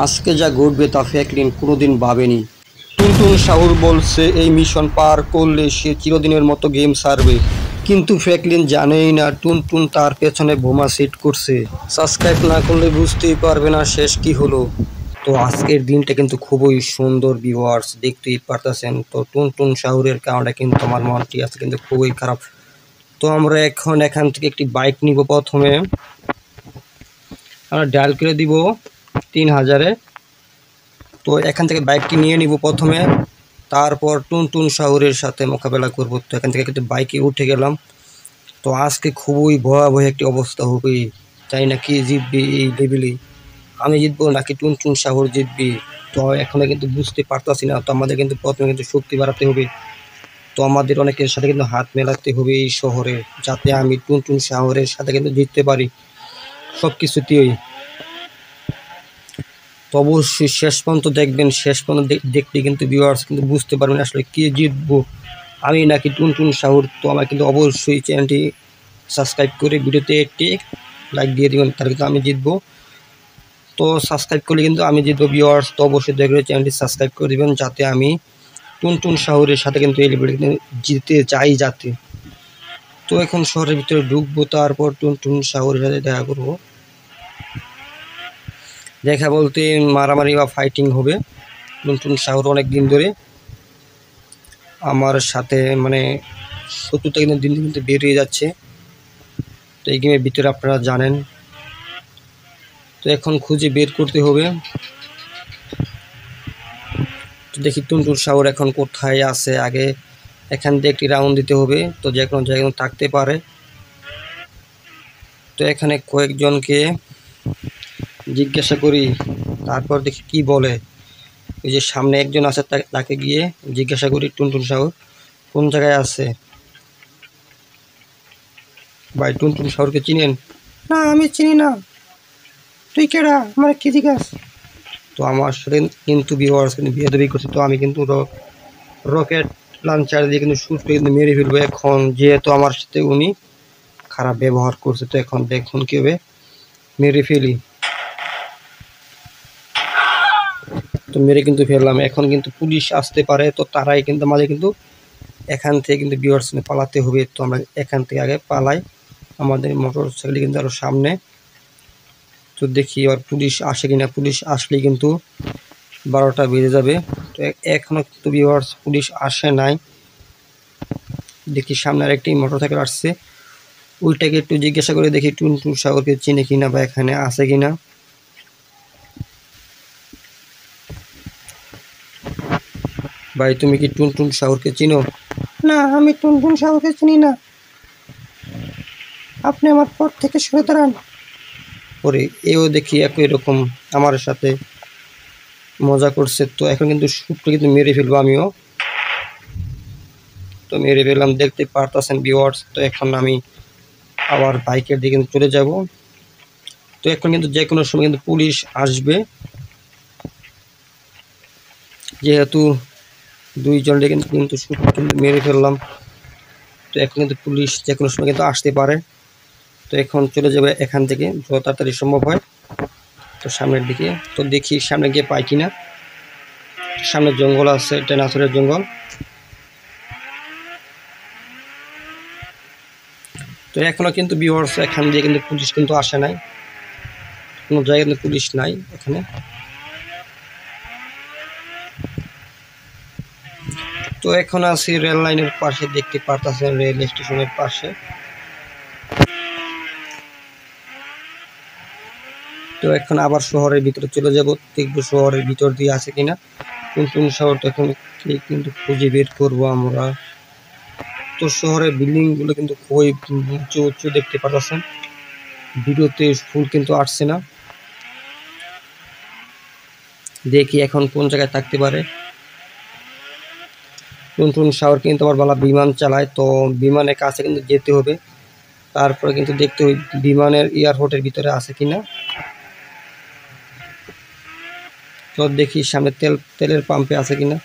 আজকে যা ঘটবে তা ফ্র্যাঙ্কলিন কোনোদিন ভাবেনি। টুনটুন সাহুর বলছে এই মিশন পার করলে সে চিরদিনের মতো গেম ছাড়বে, কিন্তু ফ্র্যাঙ্কলিন জানেই না টুনটুন তার পেছনে বোমা সেট করছে। সাবস্ক্রাইব না করলে বুঝতেই পারবে না শেষ কি হলো। তো আজকের দিনটা কিন্তু খুবই সুন্দর ভিউয়ার্স, দেখতেই পারতেছেন। তো টুনটুন সাহুরের কারণে কিন্তু আমার মনটি আছে কিন্তু খুবই খারাপ। তো আমরা এখান থেকে একটি বাইক নিব। প্রথমে আমরা ডায়াল করে দিব 3000-এ। তো এখান থেকে বাইকটি নিয়ে নিব প্রথমে, তারপর টুনটুন সাহুরের সাথে মোকাবেলা করব। তো এখান থেকে কিন্তু বাইকে উঠে গেলাম। তো আজকে খুবই ভয়াবহ একটি অবস্থা হবে, চাই না কি জিতবে এই লেভেলে, আমি জিতবো নাকি টুনটুন সাহুর জিতবে। তো এখনো কিন্তু বুঝতে পারতাছি না। তো আমাদের কিন্তু প্রথমে কিন্তু শক্তি বাড়াতে হবে। তো আমাদের অনেকের সাথে কিন্তু হাত মেলাতে হবে এই শহরে, যাতে আমি টুনটুন সাহুরের সাথে কিন্তু জিততে পারি সব কিছুতেই। তো অবশ্যই শেষ পর্যন্ত দেখবেন, শেষ পর্যন্ত দেখলে কিন্তু ভিউয়ার্স কিন্তু বুঝতে পারবেন আসলে কে জিতবো, আমি নাকি টুনটুন সাহুর। তো আমার কিন্তু অবশ্যই চ্যানেলটি সাবস্ক্রাইব করে ভিডিওতে একটি লাইক দিয়ে দিবেন, তাহলে কিন্তু আমি জিতবো। তো সাবস্ক্রাইব করলে কিন্তু আমি জিতবো ভিউয়ার্স। তো অবশ্যই দেখবে চ্যানেলটি সাবস্ক্রাইব করে দিবেন, যাতে আমি টুনটুন সাহুরের সাথে কিন্তু এই লেভেলে কিন্তু জিততে চাই যাতে। তো এখন শহরের ভিতরে ঢুকবো, তারপর টুনটুন সাহুরের সাথে দেখা করবো। দেখা বলতে মারামারি বা ফাইটিং হবে। টুনটুন সাহুর অনেক দিন ধরে আমার সাথে মানে শত্রুতা কিন্তু দিন দিন কিন্তু বেরিয়ে যাচ্ছে। তো এই গেমের ভিতরে আপনারা জানেন। তো এখন খুঁজে বের করতে হবে। তো দেখি টুনটুন সাহুর এখন কোথায় আছে। আগে এখান থেকে একটি রাউন্ড দিতে হবে, তো যে কোনো জায়গায় থাকতে পারে। তো এখানে কয়েকজনকে জিজ্ঞাসা করি, তারপর দেখি কি বলে। ওই যে সামনে একজন আছে, তাকে গিয়ে জিজ্ঞাসা করি টুনটুন সাহু কোন জায়গায় আছে। ভাই টুনটুন সাহুরকে চিনেন? না আমি চিনি না। তুই কেডা, আমার কি জিজ্ঞাস? তো আমার সাথে কিন্তু ভিউয়ার্স কিন্তু বেয়াদবি করছে। তো আমি কিন্তু রকেট লঞ্চার দিয়ে কিন্তু শুট করে কিন্তু মেরে ফেলবো এখন, যেহেতু আমার সাথে উনি খারাপ ব্যবহার করছে। তো এখন দেখুন কীভাবে মেরে ফেলি। তো মেরে কিন্তু ফেললাম। এখন কিন্তু পুলিশ আসতে পারে, তো তারাই কিন্তু আমাদের কিন্তু এখান থেকে কিন্তু ভিউয়ার্স পালাতে হবে। তো আমরা এখান থেকে আগে পালাই, আমাদের মোটর সাইকেল কিন্তু আরো সামনে। তো দেখি আর পুলিশ আসে কিনা। পুলিশ আসলেই কিন্তু 12টা বেজে যাবে। তো এখনো কিন্তু ভিউয়ার্স পুলিশ আসে নাই। দেখি সামনে আর একটি মোটর সাইকেল আসছে, ওইটাকে একটু জিজ্ঞাসা করে দেখি টুনটুন সাগরকে চিনে কিনা বা এখানে আছে কিনা। ভাই তুমি কি টুনটুন সাগরকে চিনো? না আমি টুনটুন সাগরকে চিনি না, আপনি আমার পথ থেকে সরে দাঁড়ান। পরে এও দেখি একই রকম আমার সাথে মজা করছে। তো এখন কিন্তু শুটটা কিন্তু মেরে ফেলবো আমিও। তো মেরে ফেললাম, দেখতে পারতেছেন ভিউয়ার্স। তো এখন আমি আবার বাইকের দিকে চলে যাব। তো এখন কিন্তু যে কোনো সময় কিন্তু পুলিশ আসবে, যেহেতু দুইজনকে কিন্তু শুট কিন্তু মেরে ফেললাম। তো এখন কিন্তু পুলিশ যে কোনো সময় কিন্তু আসতে পারে। তো এখন চলে যাবে এখান থেকে যত তাড়াতাড়ি সম্ভব হয়। তো সামনের দিকে তো দেখি সামনে গিয়ে পাই কিনা। সামনে জঙ্গল আছে, ডাইনোসরের জঙ্গল। তো এখনো কিন্তু ভিউয়ার্স এখান দিয়ে কিন্তু পুলিশ কিন্তু আসে নাই, কোনো জায়গায় কিন্তু পুলিশ নাই এখানে। তো এখন আছি রেল লাইনের পাশে, দেখতে পারতেছেন রেল স্টেশনের পাশে। তো এখন আবার শহরের ভিতরে চলে যাব, দেখবো শহরের ভিতর দিয়ে আছে কিনা টুনটুন শহর। তো এখন কিন্তু খুঁজে বের করবো আমরা। তো শহরের বিল্ডিং গুলো কিন্তু খুবই উঁচু উঁচু দেখতে পাচ্ছেন, ভিডিওতে ফুল কিন্তু আসছে না। দেখি এখন কোন জায়গায় থাকতে পারে। টুনটুন শহর কিন্তু আমার বলা বিমান চালায়, তো বিমানের কাছে কিন্তু যেতে হবে, তারপরে কিন্তু দেখতে হবে বিমানের এয়ারপোর্টের ভিতরে আছে কিনা। তো দেখি সামনে তেলের পাম্পে আছে কিনা।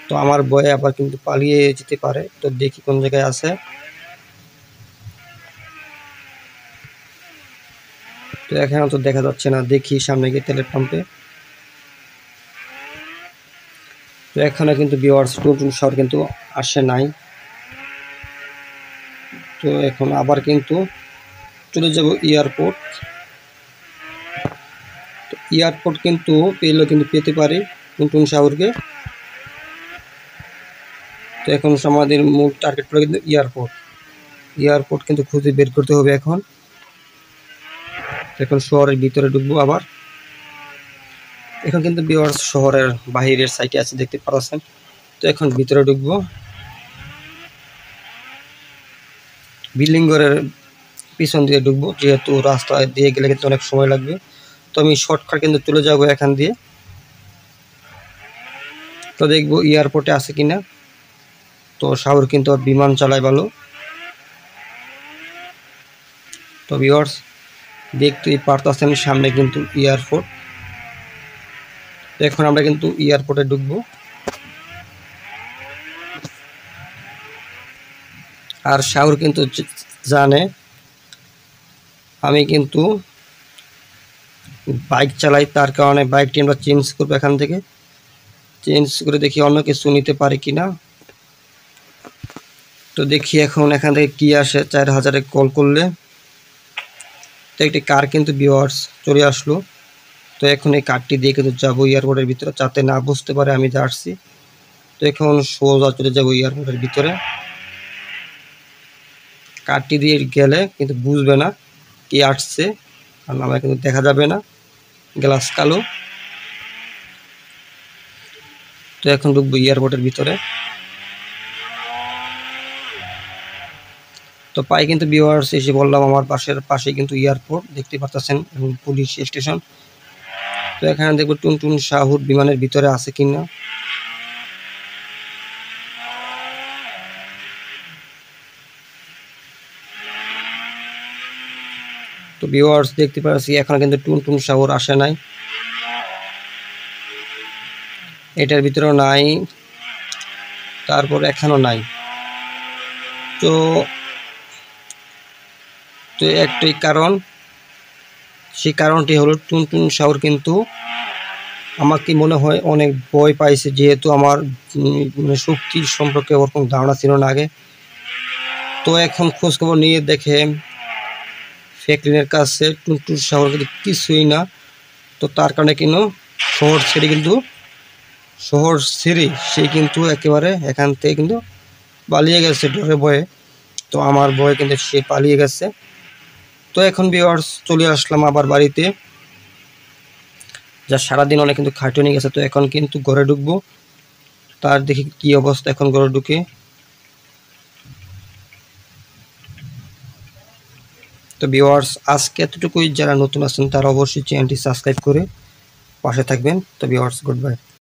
তো আমার ভয়ে আবার কিন্তু পালিয়ে যেতে পারে। তো দেখি কোন জায়গায় আছে। তো এখানে তো দেখা যাচ্ছে না, দেখি সামনে গিয়ে তেলের পাম্পে। এখানে কিন্তু ভিউয়ার্স টুনটুন শাওর কিন্তু আসে নাই। তো এখন আবার কিন্তু চলে যাব এয়ারপোর্ট। তো এয়ারপোর্ট কিন্তু পেলেও কিন্তু পেতে পারি টুনটুন শাওরকে। তো এখন আমাদের মূল টার্গেট পড়ে কিন্তু এয়ারপোর্ট কিন্তু খুঁজে বের করতে হবে এখন। এখন শহরের ভিতরে ঢুকবো আবার। এখন কিন্তু ভিউয়ার্স শহরের বাহিরের সাইডে আছে দেখতে পাচ্ছেন। তো এখন ভিতরে ঢুকবো। বিল্ডিং ঘরের পিছন দিয়ে ঢুকবো, যেহেতু রাস্তা দিয়ে গেলে কিন্তু অনেক সময় লাগবে। তো আমি শর্টকাট কিন্তু চলে যাবো এখান দিয়ে। তো দেখবো এয়ারপোর্টে আছে কিনা। তো শাওর কিন্তু বিমান চালায় ভালো। তো ভিউয়ার্স দেখতেই পারতেছেন সামনে কিন্তু এয়ারপোর্ট। তো এখন আমরা কিন্তু এয়ারপোর্টে ঢুকবো। আর শাওর কিন্তু জানে আমি কিন্তু বাইক চালাই, তার কারণে বাইকটি আমরা চেঞ্জ করবো। এখান থেকে চেঞ্জ করে দেখি অন্য কিছু নিতে পারি কিনা। তো দেখি এখন এখান থেকে কি আসে। 4000-এ কল করলে তো একটি কার কিন্তু ভিউয়ার্স চলে আসলো। তো এখন এই কারটি দিয়ে কিন্তু যাবো এয়ারপোর্টের ভিতরে, যাতে না বুঝতে পারে আমি যে আসছি। তো এখন সোজা চলে যাবো এয়ারপোর্টের ভিতরে। কারটি দিয়ে গেলে কিন্তু বুঝবে না কি আসছে, কারণ আমার কিন্তু দেখা যাবে না, গ্লাস কালো। তো এখন ঢুকবো এয়ারপোর্টের ভিতরে। তো পাই কিন্তু ভিউয়ার্স এসে বললাম আমার পাশে কিন্তু এয়ারপোর্ট দেখতে পাচ্ছেন এবং পুলিশ স্টেশন। তো এখানে দেখবো টুনটুন শাওর বিমানের ভিতরে আছে কিনা। তো ভিউয়ার্স দেখতে পাচ্ছি এখন কিন্তু টুনটুন শাওর আসে নাই, এটার ভিতরেও নাই, তারপর এখানেও নাই। তো তো একটাই কারণ, সেই কারণটি হলো টুনটুন শাওর কিন্তু আমাকে মনে হয় অনেক ভয় পাইছে, যেহেতু আমার মানে শক্তির সম্পর্কে ওরকম ধারণা ছিল না আগে। তো এখন খোঁজখবর নিয়ে দেখে ফ্র্যাঙ্কলিনের কাছে টুনটুন শাওর কিন্তু কিছুই না। তো তার কারণে কিন্তু শহর ছেড়ে সে কিন্তু একেবারে এখান থেকে কিন্তু পালিয়ে গেছে ডরে ভয়ে। তো আমার ভয়ে কিন্তু সে পালিয়ে গেছে। তো এখন ভিউয়ার্স চলে আসলাম আবার বাড়িতে, যা সারাদিন অনেক কিন্তু খাটুনি গেছে। তো এখন কিন্তু ঘরে ঢুকবো, তার দেখি কি অবস্থা এখন ঘরে ঢুকে। তো ভিউয়ার্স আজকে এতটুকুই, যারা নতুন আছেন তারা অবশ্যই চ্যানেলটি সাবস্ক্রাইব করে পাশে থাকবেন। তো ভিউয়ার্স গুড বাই।